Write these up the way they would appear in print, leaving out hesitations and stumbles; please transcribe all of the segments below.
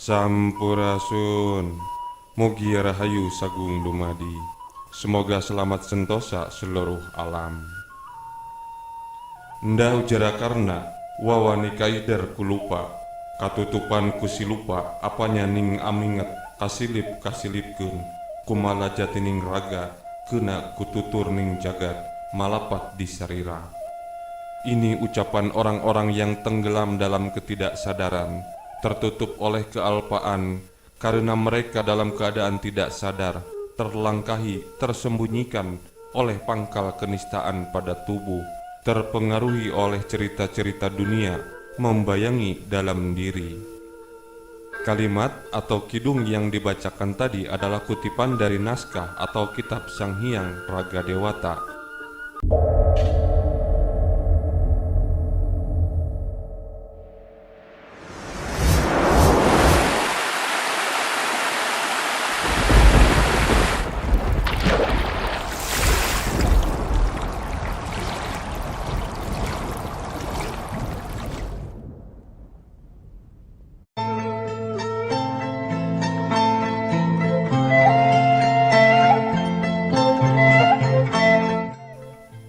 Sampurasun. Mugi rahayu sagung dumadi. Semoga selamat sentosa seluruh alam. Nda ujara karna wawani kaidar kulupa. Katutupan kusilupa apanya ning aminget kasilipkeun. Kumala jati ning raga kena kututur ning jagat malapat di sarira. Ini ucapan orang-orang yang tenggelam dalam ketidaksadaran, tertutup oleh kealpaan, karena mereka dalam keadaan tidak sadar, terlangkahi, tersembunyikan oleh pangkal kenistaan pada tubuh, terpengaruhi oleh cerita-cerita dunia, membayangi dalam diri. Kalimat atau kidung yang dibacakan tadi adalah kutipan dari naskah atau kitab Sang Hyang Raga Dewata.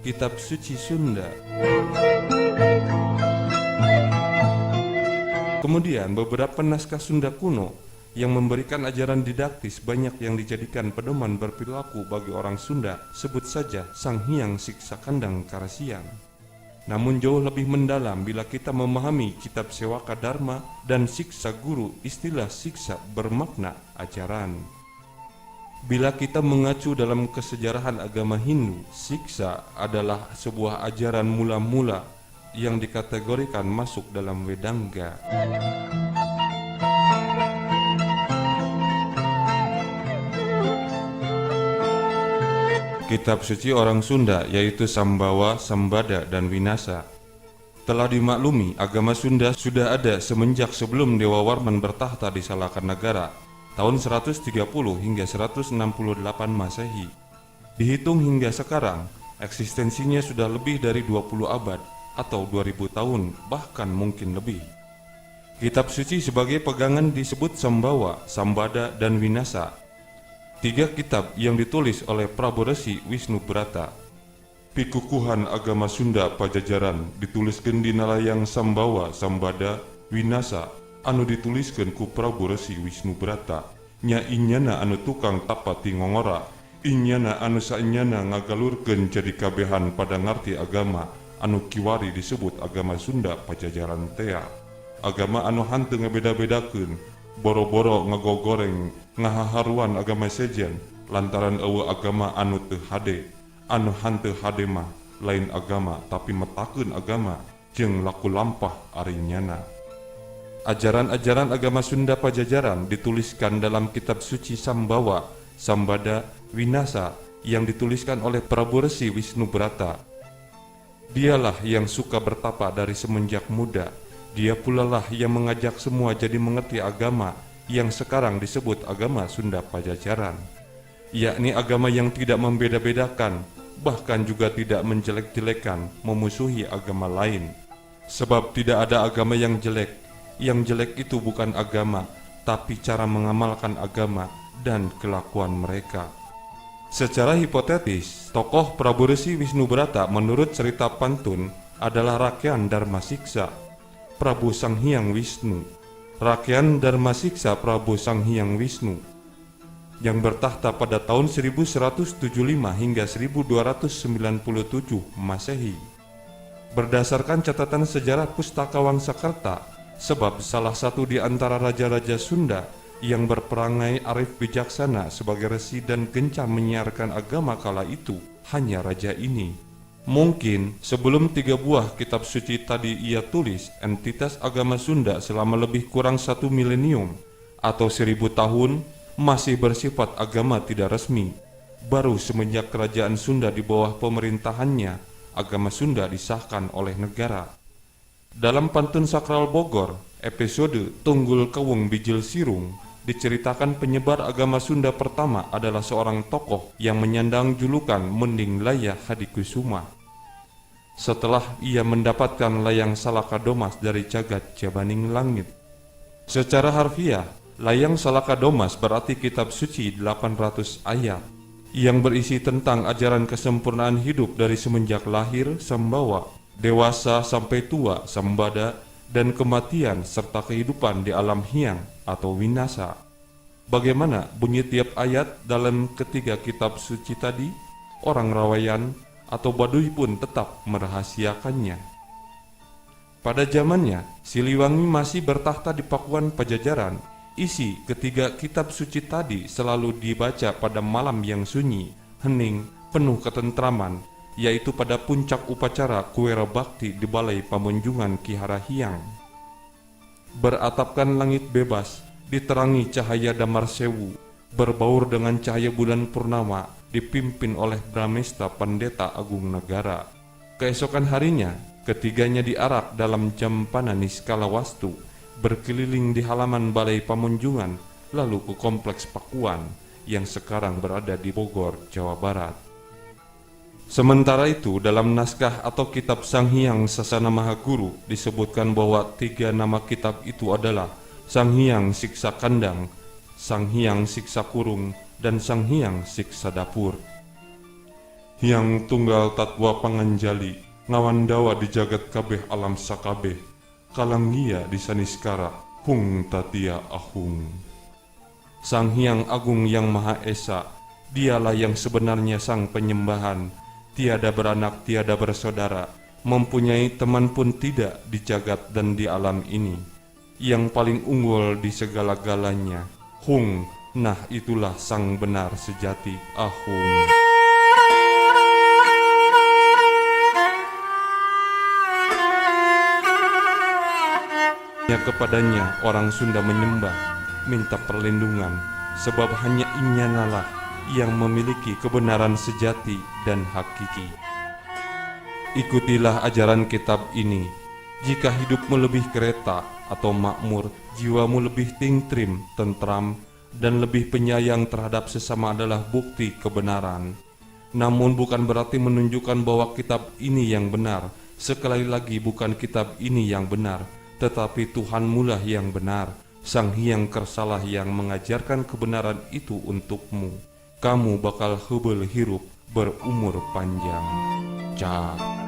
Kitab Suci Sunda. Kemudian beberapa naskah Sunda kuno yang memberikan ajaran didaktis banyak yang dijadikan pedoman berperilaku bagi orang Sunda, sebut saja Sang Hyang Siksa Kandang Karasiang. Namun jauh lebih mendalam bila kita memahami kitab Sewaka Dharma dan Siksa Guru, istilah siksa bermakna ajaran. Bila kita mengacu dalam kesejarahan agama Hindu, siksa adalah sebuah ajaran mula-mula yang dikategorikan masuk dalam Vedanga. Kitab suci orang Sunda yaitu Sambawa, Sambada, dan Winasa telah dimaklumi agama Sunda sudah ada semenjak sebelum Dewa Warman bertahta di Salakanagara tahun 130 hingga 168 Masehi. Dihitung hingga sekarang, eksistensinya sudah lebih dari 20 abad atau 2000 tahun, bahkan mungkin lebih. Kitab suci sebagai pegangan disebut Sambawa, Sambada, dan Winasa. 3 kitab yang ditulis oleh Prabu Resi Wisnu Brata. Pikukuhan agama Sunda Pajajaran dituliskeun di nalayang Sambawa, Sambada, Winasa anu dituliskeun ku Prabu Resi Wisnu Brata. Nya inyana anu tukang tapati ngongora, inyana anu sainyana ngagalurkeun jadi kabehan pada ngarti agama anu kiwari disebut agama Sunda Pajajaran tea. Agama anu hanteu ngabeda-bedakeun, boro-boro ngagogoreng ngahaharuan agama sejen lantaran eueuh agama anu teu hade. Anu hanteu hade mah lain agama tapi metakeun agama jeung laku lampah arinyana. Ajaran-ajaran agama Sunda Pajajaran dituliskan dalam kitab suci Sambawa, Sambada, Winasa yang dituliskan oleh Prabu Resi Wisnu Brata. Dialah yang suka bertapa dari semenjak muda. Dia pula lah yang mengajak semua jadi mengerti agama yang sekarang disebut agama Sunda Pajajaran, yakni agama yang tidak membeda-bedakan, bahkan juga tidak menjelek-jelekan, memusuhi agama lain. Sebab tidak ada agama yang jelek. Yang jelek itu bukan agama, tapi cara mengamalkan agama dan kelakuan mereka. Secara hipotetis, tokoh Prabu Resi Wisnu Brata menurut cerita pantun adalah Rakyan Darmasiksa, Prabu Sang Hyang Wisnu. Rakyan Darmasiksa Prabu Sang Hyang Wisnu yang bertahta pada tahun 1175 hingga 1297 Masehi. Berdasarkan catatan sejarah Pustaka Wangsakerta, sebab salah satu di antara raja-raja Sunda yang berperangai arif bijaksana sebagai resi dan gencar menyiarkan agama kala itu hanya raja ini. Mungkin sebelum 3 buah kitab suci tadi ia tulis, entitas agama Sunda selama lebih kurang 1 milenium atau 1000 tahun masih bersifat agama tidak resmi. Baru semenjak kerajaan Sunda di bawah pemerintahannya, agama Sunda disahkan oleh negara. Dalam pantun sakral Bogor, episode Tunggul Kewung Bijil Sirung, diceritakan penyebar agama Sunda pertama adalah seorang tokoh yang menyandang julukan Mending Laya Hadikusuma. Setelah ia mendapatkan layang Salaka Domas dari jagat Jabaning Langit. Secara harfiah, Layang Salaka Domas berarti kitab suci 800 ayat yang berisi tentang ajaran kesempurnaan hidup dari semenjak lahir Sambawa, dewasa sampai tua Sambada, dan kematian serta kehidupan di alam hyang atau winasa. Bagaimana bunyi tiap ayat dalam ketiga kitab suci tadi? Orang Rawayan atau Baduy pun tetap merahasiakannya. Pada zamannya, Siliwangi masih bertahta di Pakuan Pajajaran. Isi ketiga kitab suci tadi selalu dibaca pada malam yang sunyi, hening, penuh ketentraman, yaitu pada puncak upacara Kuwera Bakti di Balai Pamunjungan Ki Harahyang. Beratapkan langit bebas, diterangi cahaya Damar Sewu, berbaur dengan cahaya bulan purnama, dipimpin oleh Bramesta Pendeta Agung Negara. Keesokan harinya, ketiganya diarak dalam jampana Niskala Wastu, berkeliling di halaman Balai Pamunjungan, lalu ke Kompleks Pakuan yang sekarang berada di Bogor, Jawa Barat. Sementara itu, dalam naskah atau kitab Sang Hyang Sasana Mahaguru disebutkan bahwa tiga nama kitab itu adalah Sang Hyang Siksa Kandang, Sang Hyang Siksa Kurung, dan Sang Hyang Siksa Dapur. Hyang Tunggal Tatwa Panganjali, Ngawandawa di jagat kabeh alam sakabeh, Kalanggia di Saniskara, Hung Tatia Ahung. Sang Hyang Agung yang Maha Esa, dialah yang sebenarnya sang penyembahan, tiada beranak, tiada bersaudara, mempunyai teman pun tidak di jagat dan di alam ini, yang paling unggul di segala-galanya. Hung, nah itulah sang benar sejati, Ahung. Kepadanya orang Sunda menyembah, minta perlindungan, sebab hanya Inyanalah yang memiliki kebenaran sejati dan hakiki. Ikutilah ajaran kitab ini. Jika hidupmu lebih kereta atau makmur, jiwamu lebih tingtrim, tentram, dan lebih penyayang terhadap sesama adalah bukti kebenaran. Namun bukan berarti menunjukkan bahwa kitab ini yang benar. Sekali lagi, bukan kitab ini yang benar, tetapi Tuhanmulah yang benar, Sang Hyang Kersalah yang mengajarkan kebenaran itu untukmu. Kamu bakal hubel hirup, berumur panjang. Cak.